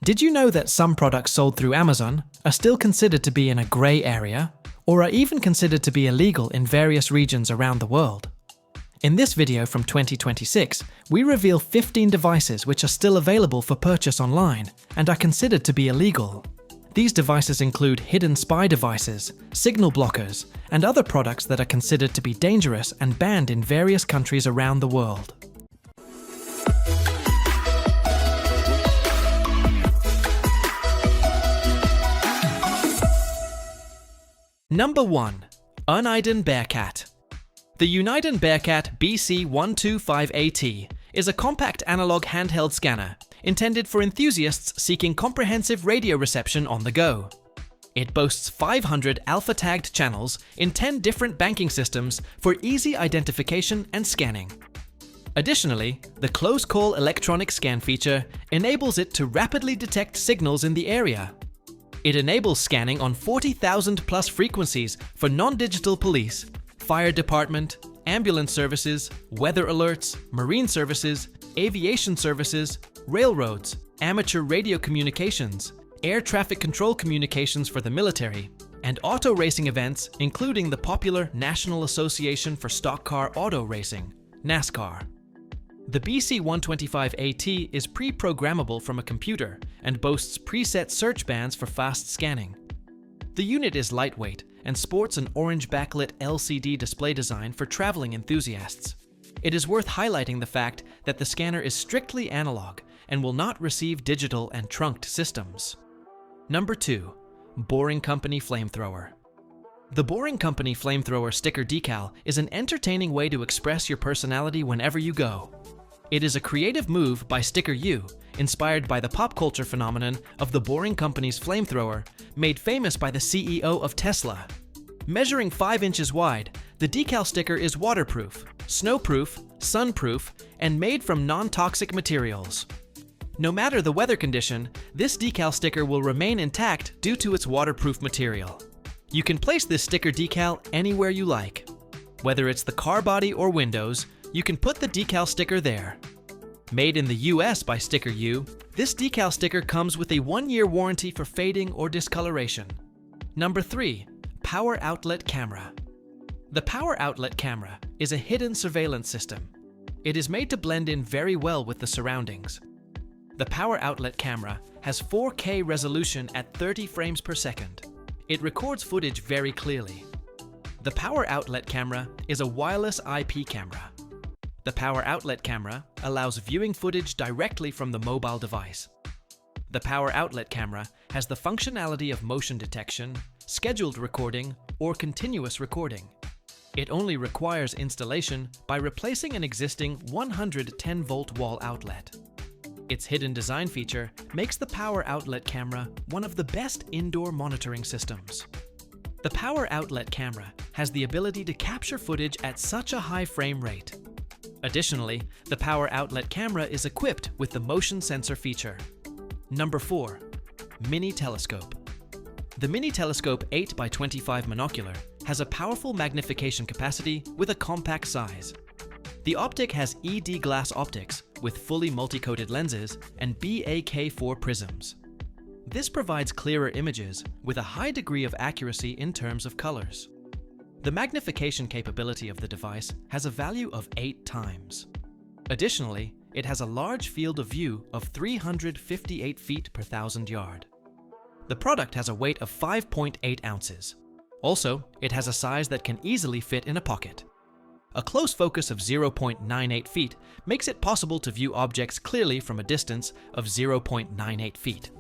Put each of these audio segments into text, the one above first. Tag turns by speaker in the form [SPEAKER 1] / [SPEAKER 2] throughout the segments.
[SPEAKER 1] Did you know that some products sold through Amazon are still considered to be in a grey area, or are even considered to be illegal in various regions around the world? In this video from 2026, we reveal 15 devices which are still available for purchase online and are considered to be illegal. These devices include hidden spy devices, signal blockers, and other products that are considered to be dangerous and banned in various countries around the world. Number 1. Uniden Bearcat. The Uniden Bearcat BC125AT is a compact analog handheld scanner intended for enthusiasts seeking comprehensive radio reception on the go. It boasts 500 alpha-tagged channels in 10 different banking systems for easy identification and scanning. Additionally, the close-call electronic scan feature enables it to rapidly detect signals in the area. It enables scanning on 40,000 plus frequencies for non-digital police, fire department, ambulance services, weather alerts, marine services, aviation services, railroads, amateur radio communications, air traffic control communications for the military, and auto racing events, including the popular National Association for Stock Car Auto Racing, NASCAR. The BC125AT is pre-programmable from a computer and boasts preset search bands for fast scanning. The unit is lightweight and sports an orange backlit LCD display design for traveling enthusiasts. It is worth highlighting the fact that the scanner is strictly analog and will not receive digital and trunked systems. Number 2. Boring Company Flamethrower. The Boring Company Flamethrower sticker decal is an entertaining way to express your personality whenever you go. It is a creative move by Sticker U, inspired by the pop culture phenomenon of the Boring Company's flamethrower, made famous by the CEO of Tesla. Measuring 5 inches wide, the decal sticker is waterproof, snowproof, sunproof, and made from non-toxic materials. No matter the weather condition, this decal sticker will remain intact due to its waterproof material. You can place this sticker decal anywhere you like. Whether it's the car body or windows, you can put the decal sticker there. Made in the US by Sticker U, this decal sticker comes with a 1-year warranty for fading or discoloration. Number 3. Power Outlet Camera. The Power Outlet Camera is a hidden surveillance system. It is made to blend in very well with the surroundings. The Power Outlet Camera has 4K resolution at 30 frames per second. It records footage very clearly. The Power Outlet Camera is a wireless IP camera. The Power Outlet Camera allows viewing footage directly from the mobile device. The Power Outlet Camera has the functionality of motion detection, scheduled recording, or continuous recording. It only requires installation by replacing an existing 110-volt wall outlet. Its hidden design feature makes the Power Outlet Camera one of the best indoor monitoring systems. The Power Outlet Camera has the ability to capture footage at such a high frame rate. Additionally, the Power Outlet Camera is equipped with the motion sensor feature. Number 4. Mini Telescope. The Mini Telescope 8x25 monocular has a powerful magnification capacity with a compact size. The optic has ED glass optics with fully multi-coated lenses and BAK4 prisms. This provides clearer images with a high degree of accuracy in terms of colors. The magnification capability of the device has a value of 8 times. Additionally, it has a large field of view of 358 feet per 1,000 yard. The product has a weight of 5.8 ounces. Also, it has a size that can easily fit in a pocket. A close focus of 0.98 feet makes it possible to view objects clearly from a distance of 0.98 feet.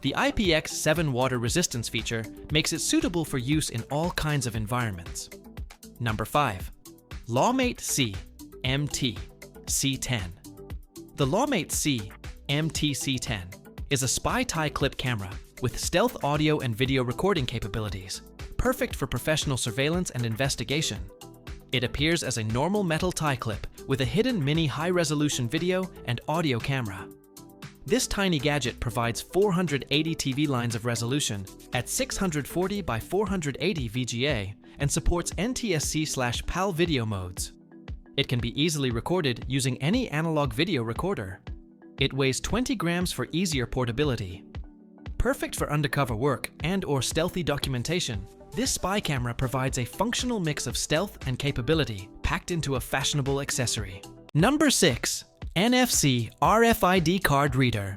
[SPEAKER 1] The IPX7 water resistance feature makes it suitable for use in all kinds of environments. Number 5. Lawmate C MT C10. The Lawmate C MT C10 is a spy tie clip camera with stealth audio and video recording capabilities, perfect for professional surveillance and investigation. It appears as a normal metal tie clip with a hidden mini high-resolution video and audio camera. This tiny gadget provides 480 TV lines of resolution at 640 by 480 VGA and supports NTSC/PAL video modes. It can be easily recorded using any analog video recorder. It weighs 20 grams for easier portability. Perfect for undercover work and/or stealthy documentation, this spy camera provides a functional mix of stealth and capability packed into a fashionable accessory. Number 6. NFC RFID Card Reader.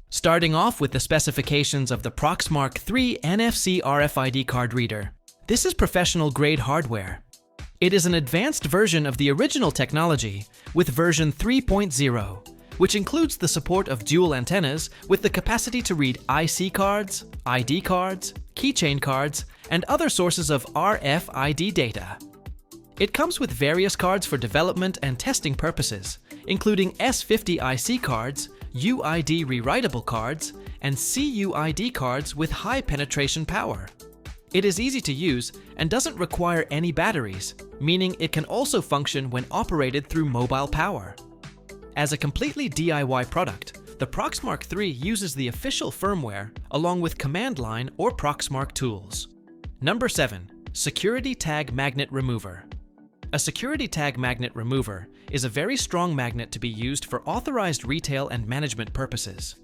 [SPEAKER 1] Starting off with the specifications of the Proxmark 3 NFC RFID card reader. This is professional-grade hardware. It is an advanced version of the original technology with version 3.0, which includes the support of dual antennas with the capacity to read IC cards, ID cards, keychain cards, and other sources of RFID data. It comes with various cards for development and testing purposes, including S50 IC cards, UID rewritable cards, and CUID cards with high penetration power. It is easy to use and doesn't require any batteries, meaning it can also function when operated through mobile power. As a completely DIY product, the Proxmark 3 uses the official firmware along with command line or Proxmark tools. Number 7. Security Tag Magnet Remover. A security tag magnet remover is a very strong magnet to be used for authorized retail and management purposes.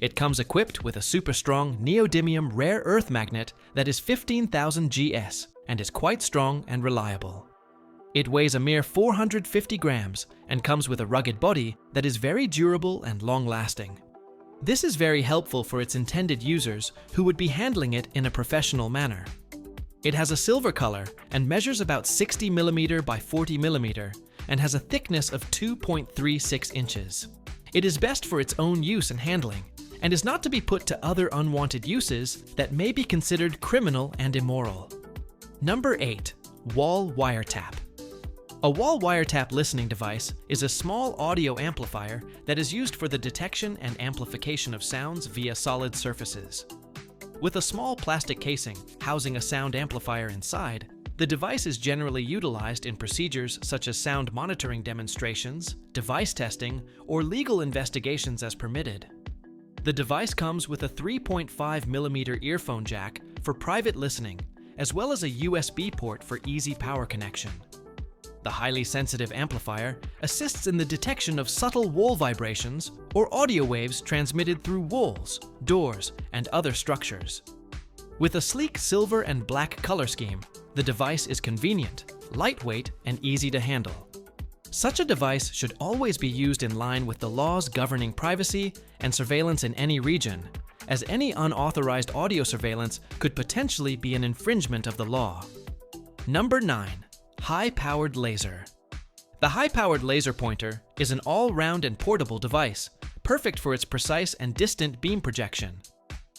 [SPEAKER 1] It comes equipped with a super strong neodymium rare earth magnet that is 15,000 GS and is quite strong and reliable. It weighs a mere 450 grams and comes with a rugged body that is very durable and long-lasting. This is very helpful for its intended users who would be handling it in a professional manner. It has a silver color and measures about 60 mm by 40 mm and has a thickness of 2.36 inches. It is best for its own use and handling, and is not to be put to other unwanted uses that may be considered criminal and immoral. Number 8. Wall Wiretap. A wall wiretap listening device is a small audio amplifier that is used for the detection and amplification of sounds via solid surfaces. With a small plastic casing housing a sound amplifier inside, the device is generally utilized in procedures such as sound monitoring demonstrations, device testing, or legal investigations as permitted. The device comes with a 3.5 mm earphone jack for private listening, as well as a USB port for easy power connection. The highly sensitive amplifier assists in the detection of subtle wall vibrations or audio waves transmitted through walls, doors, and other structures. With a sleek silver and black color scheme, the device is convenient, lightweight, and easy to handle. Such a device should always be used in line with the laws governing privacy and surveillance in any region, as any unauthorized audio surveillance could potentially be an infringement of the law. Number 9. High-powered laser. The high-powered laser pointer is an all-round and portable device, perfect for its precise and distant beam projection.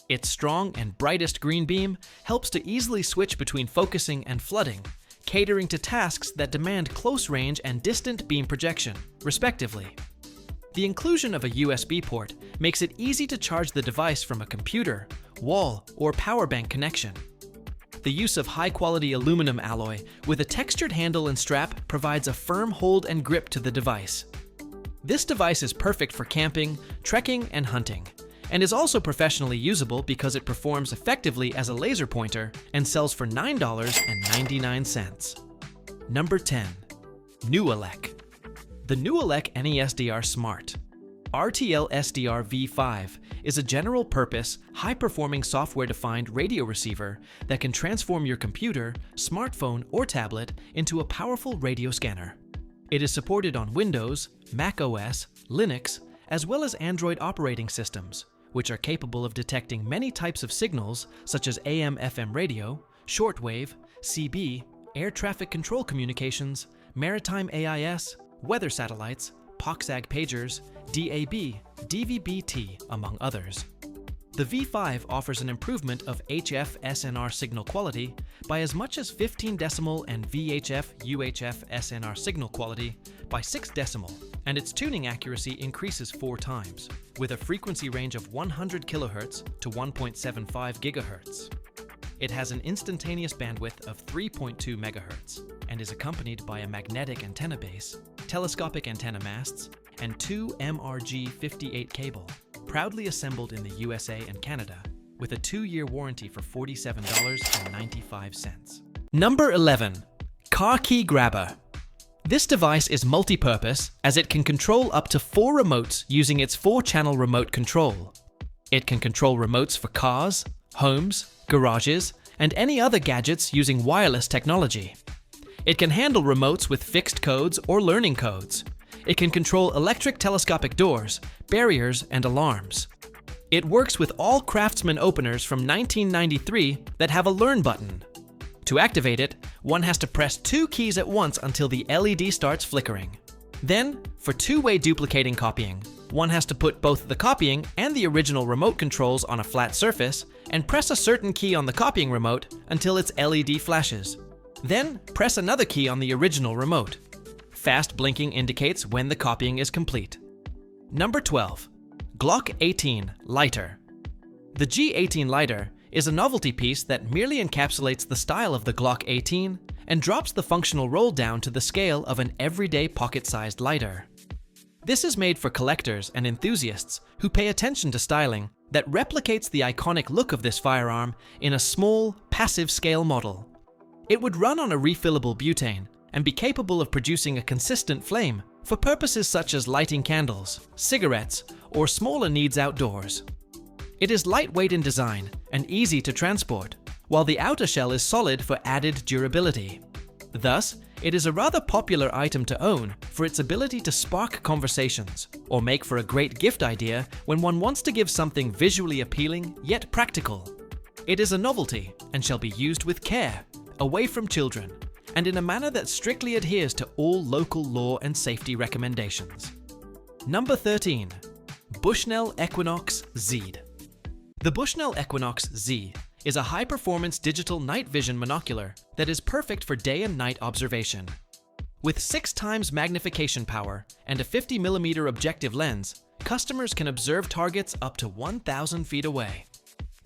[SPEAKER 1] Its strong and brightest green beam helps to easily switch between focusing and flooding, catering to tasks that demand close range and distant beam projection, respectively. The inclusion of a USB port makes it easy to charge the device from a computer, wall, or power bank connection. The use of high-quality aluminum alloy with a textured handle and strap provides a firm hold and grip to the device. This device is perfect for camping, trekking, and hunting, and is also professionally usable because it performs effectively as a laser pointer and sells for $9.99. Number 10. Novelty. The Novelty NESDR Smart RTL-sdr V5 is a general-purpose, high-performing software-defined radio receiver that can transform your computer, smartphone, or tablet into a powerful radio scanner. It is supported on Windows, Mac OS, Linux, as well as Android operating systems, which are capable of detecting many types of signals such as AM/FM radio, shortwave, CB, air traffic control communications, maritime AIS, weather satellites, POXAG pagers, DAB, DVB-T, among others. The V5 offers an improvement of HF-SNR signal quality by as much as 15 decimal and VHF-UHF-SNR signal quality by 6 decimal, and its tuning accuracy increases 4 times, with a frequency range of 100 kHz to 1.75 GHz. It has an instantaneous bandwidth of 3.2 MHz and is accompanied by a magnetic antenna base, telescopic antenna masts, and 2 MRG58 cable, proudly assembled in the USA and Canada, with a 2-year warranty for $47.95. Number 11. Car Key Grabber. This device is multi-purpose as it can control up to 4 remotes using its 4-channel remote control. It can control remotes for cars, homes, garages, and any other gadgets using wireless technology. It can handle remotes with fixed codes or learning codes. It can control electric telescopic doors, barriers, and alarms. It works with all Craftsman openers from 1993 that have a Learn button. To activate it, one has to press 2 keys at once until the LED starts flickering. Then, for two-way duplicating copying, one has to put both the copying and the original remote controls on a flat surface and press a certain key on the copying remote until its LED flashes. Then, press another key on the original remote. Fast blinking indicates when the copying is complete. Number 12. Glock 18 Lighter. The G18 Lighter is a novelty piece that merely encapsulates the style of the Glock 18 and drops the functional roll down to the scale of an everyday pocket-sized lighter. This is made for collectors and enthusiasts who pay attention to styling that replicates the iconic look of this firearm in a small, passive scale model. It would run on a refillable butane and be capable of producing a consistent flame for purposes such as lighting candles, cigarettes, or smaller needs outdoors. It is lightweight in design and easy to transport, while the outer shell is solid for added durability. Thus, it is a rather popular item to own for its ability to spark conversations or make for a great gift idea when one wants to give something visually appealing yet practical. It is a novelty and shall be used with care, away from children, and in a manner that strictly adheres to all local law and safety recommendations. Number 13. Bushnell Equinox Z. The Bushnell Equinox Z is a high-performance digital night vision monocular that is perfect for day and night observation. With 6 times magnification power and a 50mm objective lens, customers can observe targets up to 1,000 feet away.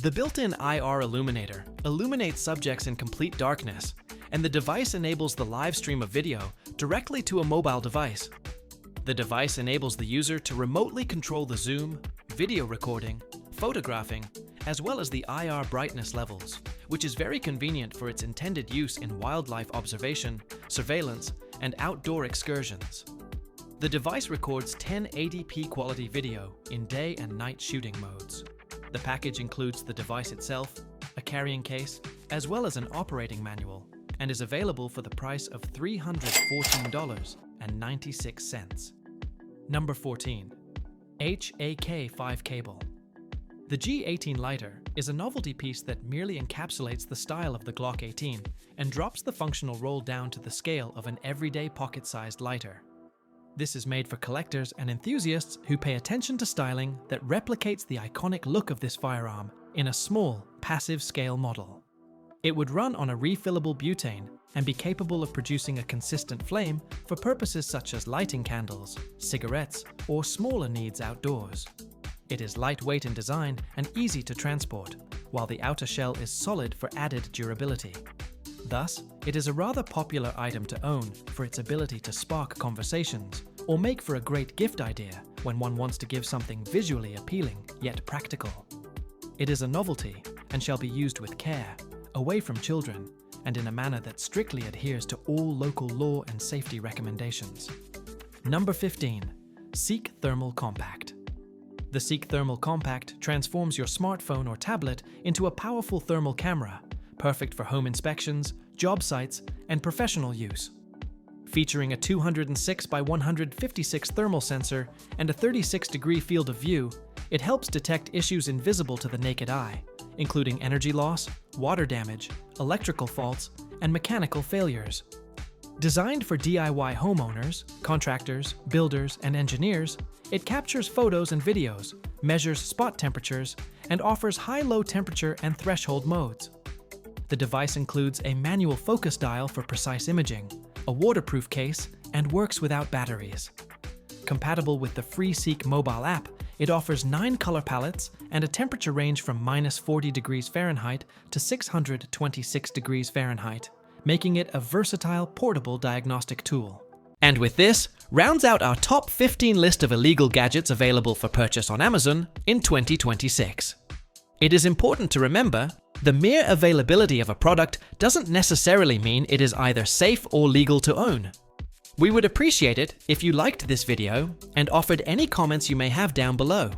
[SPEAKER 1] The built-in IR illuminator illuminates subjects in complete darkness, and the device enables the live stream of video directly to a mobile device. The device enables the user to remotely control the zoom, video recording, photographing, as well as the IR brightness levels, which is very convenient for its intended use in wildlife observation, surveillance, and outdoor excursions. The device records 1080p quality video in day and night shooting modes. The package includes the device itself, a carrying case, as well as an operating manual, and is available for the price of $314.96. Number 14. HAK5 Cable. The G18 Lighter is a novelty piece that merely encapsulates the style of the Glock 18 and drops the functional roll down to the scale of an everyday pocket-sized lighter. This is made for collectors and enthusiasts who pay attention to styling that replicates the iconic look of this firearm in a small, passive scale model. It would run on a refillable butane and be capable of producing a consistent flame for purposes such as lighting candles, cigarettes, or smaller needs outdoors. It is lightweight in design and easy to transport, while the outer shell is solid for added durability. Thus, it is a rather popular item to own for its ability to spark conversations or make for a great gift idea when one wants to give something visually appealing yet practical. It is a novelty and shall be used with care, away from children, and in a manner that strictly adheres to all local law and safety recommendations. Number 15. Seek Thermal Compact. The Seek Thermal Compact transforms your smartphone or tablet into a powerful thermal camera, perfect for home inspections, job sites, and professional use. Featuring a 206 by 156 thermal sensor and a 36-degree field of view, it helps detect issues invisible to the naked eye, including energy loss, water damage, electrical faults, and mechanical failures. Designed for DIY homeowners, contractors, builders, and engineers, it captures photos and videos, measures spot temperatures, and offers high-low temperature and threshold modes. The device includes a manual focus dial for precise imaging, a waterproof case, and works without batteries. Compatible with the free Seek mobile app, it offers 9 color palettes and a temperature range from -40 degrees Fahrenheit to 626 degrees Fahrenheit, making it a versatile portable diagnostic tool. And with this, rounds out our top 15 list of illegal gadgets available for purchase on Amazon in 2026. It is important to remember, the mere availability of a product doesn't necessarily mean it is either safe or legal to own. We would appreciate it if you liked this video and offered any comments you may have down below.